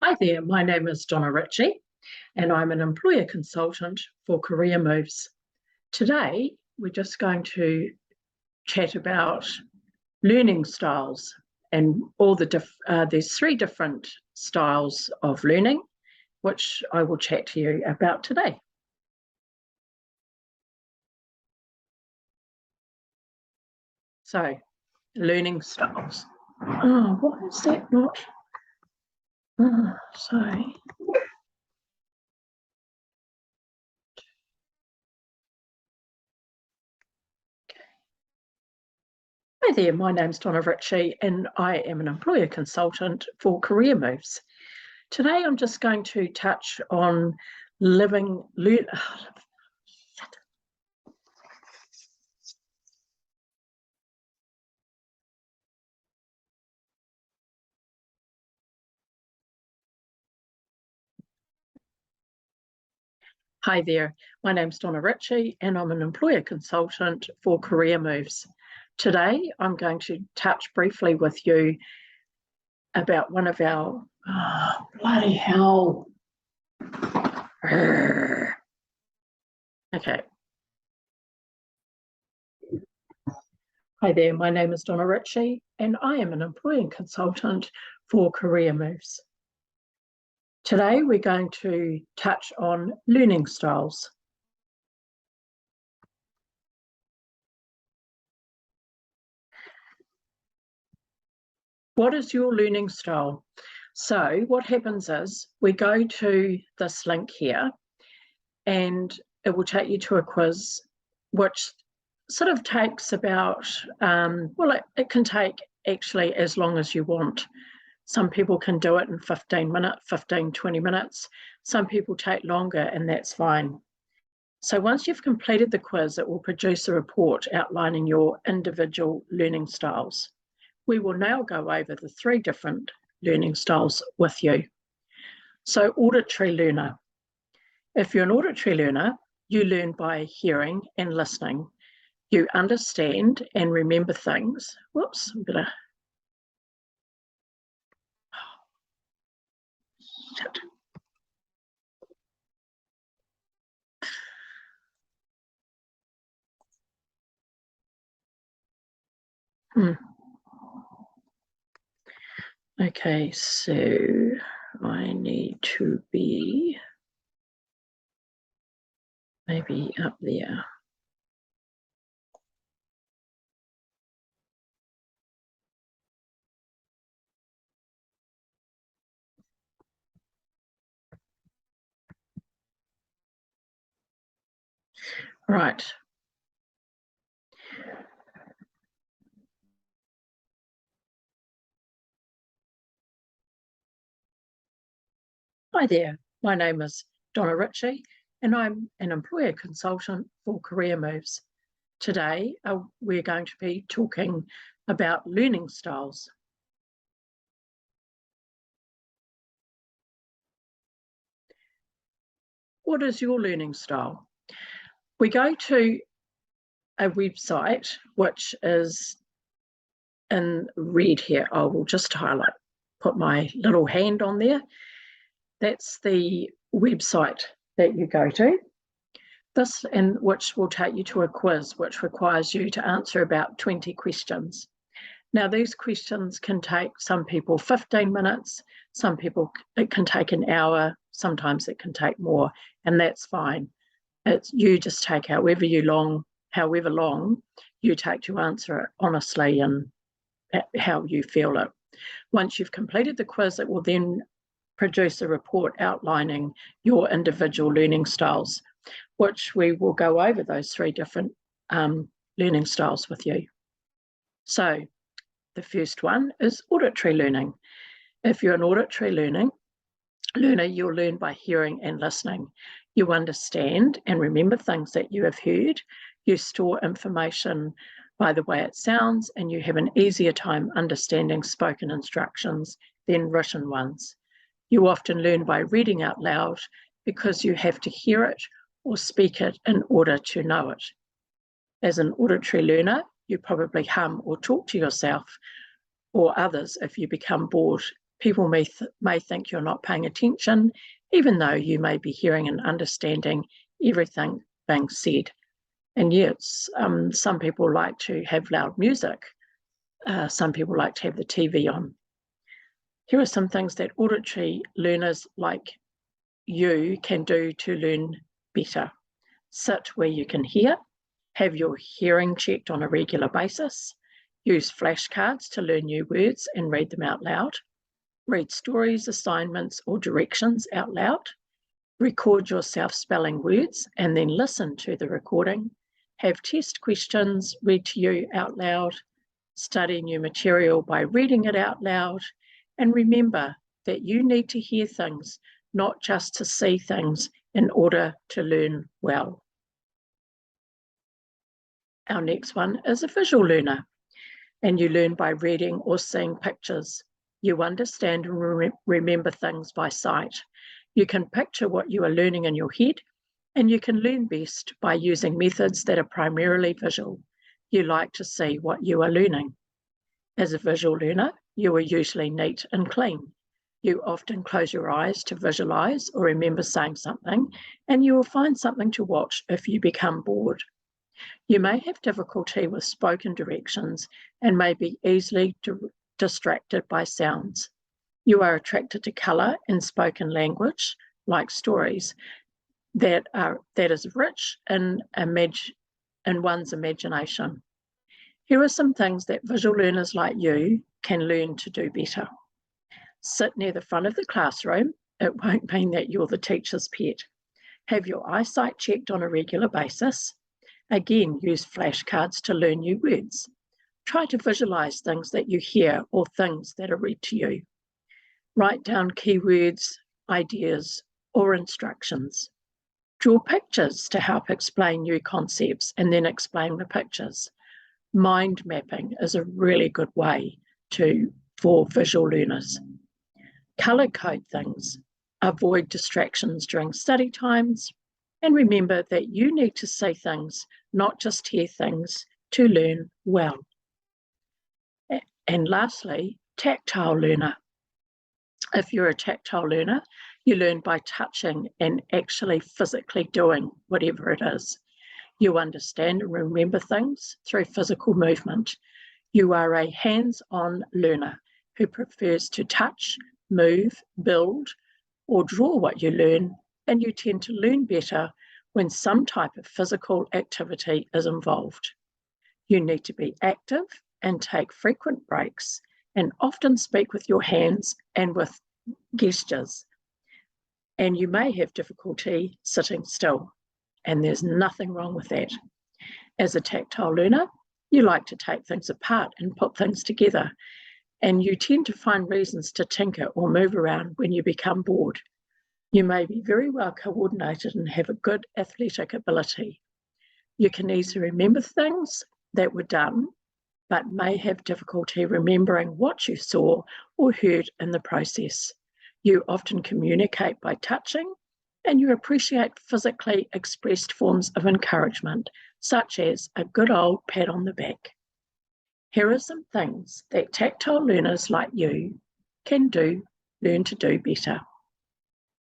Hi there, my name is Donna Ritchie and I'm an employer consultant for Career Moves. Today, we're just going to chat about learning styles and all there's 3 different styles of learning, which I will chat to you about today. So, learning styles. Oh, why is that not? Oh, sorry. Hi there, my name's Donna Ritchie and I am an employer consultant for Career Moves. Today I'm just going to touch on Hi there, my name's Donna Ritchie and I'm an employer consultant for Career Moves. Today I'm going to touch briefly with you about one of our, bloody hell. Okay. Hi there, my name is Donna Ritchie and I am an employing consultant for Career Moves. Today we're going to touch on learning styles. What is your learning style? So what happens is we go to this link here and it will take you to a quiz which sort of takes about, it can take actually as long as you want. Some people can do it in 20 minutes. Some people take longer and that's fine. So once you've completed the quiz, it will produce a report outlining your individual learning styles. We will now go over the 3 different learning styles with you. So auditory learner. If you're an auditory learner, you learn by hearing and listening. You understand and remember things. Whoops, I'm gonna. Shit. Okay, so I need to be maybe up there. Right. Hi there, my name is Donna Ritchie and I'm an employer consultant for Career Moves. Today, we're going to be talking about learning styles. What is your learning style? We go to a website which is in red here. I will just highlight, put my little hand on there. That's the website that you go to. This, and which will take you to a quiz which requires you to answer about 20 questions. Now these questions can take some people 15 minutes, some people it can take an hour, sometimes it can take more, and that's fine. It's you just take however long you take to answer it honestly and how you feel it. Once you've completed the quiz, it will then produce a report outlining your individual learning styles, which we will go over those 3 different learning styles with you. So the first one is auditory learning. If you're an auditory learner, you'll learn by hearing and listening. You understand and remember things that you have heard. You store information by the way it sounds, and you have an easier time understanding spoken instructions than written ones. You often learn by reading out loud because you have to hear it or speak it in order to know it. As an auditory learner, you probably hum or talk to yourself or others if you become bored People may think you're not paying attention, even though you may be hearing and understanding everything being said. And yes, some people like to have loud music. Some people like to have the TV on. Here are some things that auditory learners like you can do to learn better. Sit where you can hear. Have your hearing checked on a regular basis. Use flashcards to learn new words and read them out loud. Read stories, assignments, or directions out loud. Record yourself spelling words and then listen to the recording. Have test questions read to you out loud. Study new material by reading it out loud. And remember that you need to hear things, not just to see things, in order to learn well. Our next one is a visual learner, and you learn by reading or seeing pictures. You understand and remember things by sight. You can picture what you are learning in your head, and you can learn best by using methods that are primarily visual. You like to see what you are learning. As a visual learner, you are usually neat and clean. You often close your eyes to visualize or remember saying something, and you will find something to watch if you become bored. You may have difficulty with spoken directions and may be easily distracted by sounds. You are attracted to colour in spoken language, like stories, that is rich in one's imagination. Here are some things that visual learners like you can learn to do better. Sit near the front of the classroom. It won't mean that you're the teacher's pet. Have your eyesight checked on a regular basis. Again, use flashcards to learn new words. Try to visualize things that you hear or things that are read to you. Write down keywords, ideas, or instructions. Draw pictures to help explain new concepts and then explain the pictures. Mind mapping is a really good way for visual learners. Color code things. Avoid distractions during study times. And remember that you need to see things, not just hear things, to learn well. And lastly, tactile learner. If you're a tactile learner, you learn by touching and actually physically doing whatever it is. You understand and remember things through physical movement. You are a hands-on learner who prefers to touch, move, build, or draw what you learn, and you tend to learn better when some type of physical activity is involved. You need to be active and take frequent breaks and often speak with your hands and with gestures. And you may have difficulty sitting still, and there's nothing wrong with that. As a tactile learner, you like to take things apart and put things together, and you tend to find reasons to tinker or move around when you become bored. You may be very well coordinated and have a good athletic ability. You can easily remember things that were done, but may have difficulty remembering what you saw or heard in the process. You often communicate by touching, and you appreciate physically expressed forms of encouragement, such as a good old pat on the back. Here are some things that tactile learners like you can learn to do better.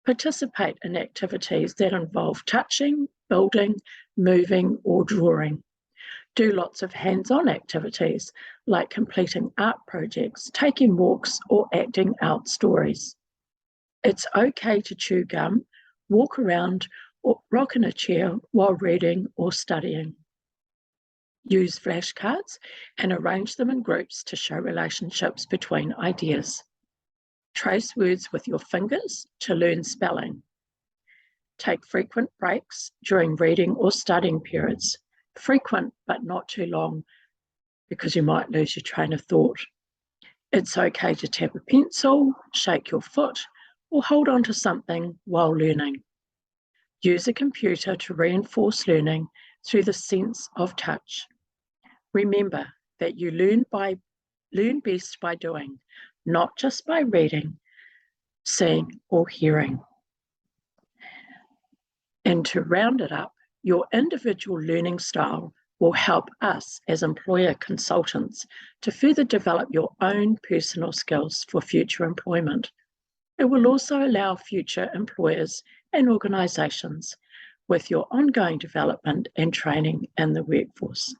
Participate in activities that involve touching, building, moving, or drawing. Do lots of hands-on activities like completing art projects, taking walks, or acting out stories. It's okay to chew gum, walk around, or rock in a chair while reading or studying. Use flashcards and arrange them in groups to show relationships between ideas. Trace words with your fingers to learn spelling. Take frequent breaks during reading or studying periods. Frequent but not too long, because you might lose your train of thought. It's okay to tap a pencil, shake your foot, or hold on to something while learning. Use a computer to reinforce learning through the sense of touch. Remember that you learn best by doing, not just by reading, seeing, or hearing. And to round it up, your individual learning style will help us as employer consultants to further develop your own personal skills for future employment. It will also allow future employers and organisations with your ongoing development and training in the workforce.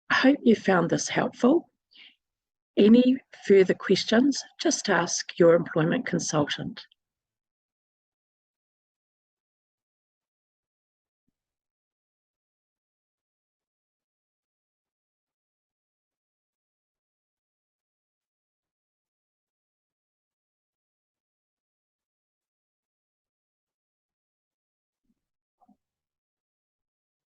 I hope you found this helpful. Any further questions, just ask your employment consultant.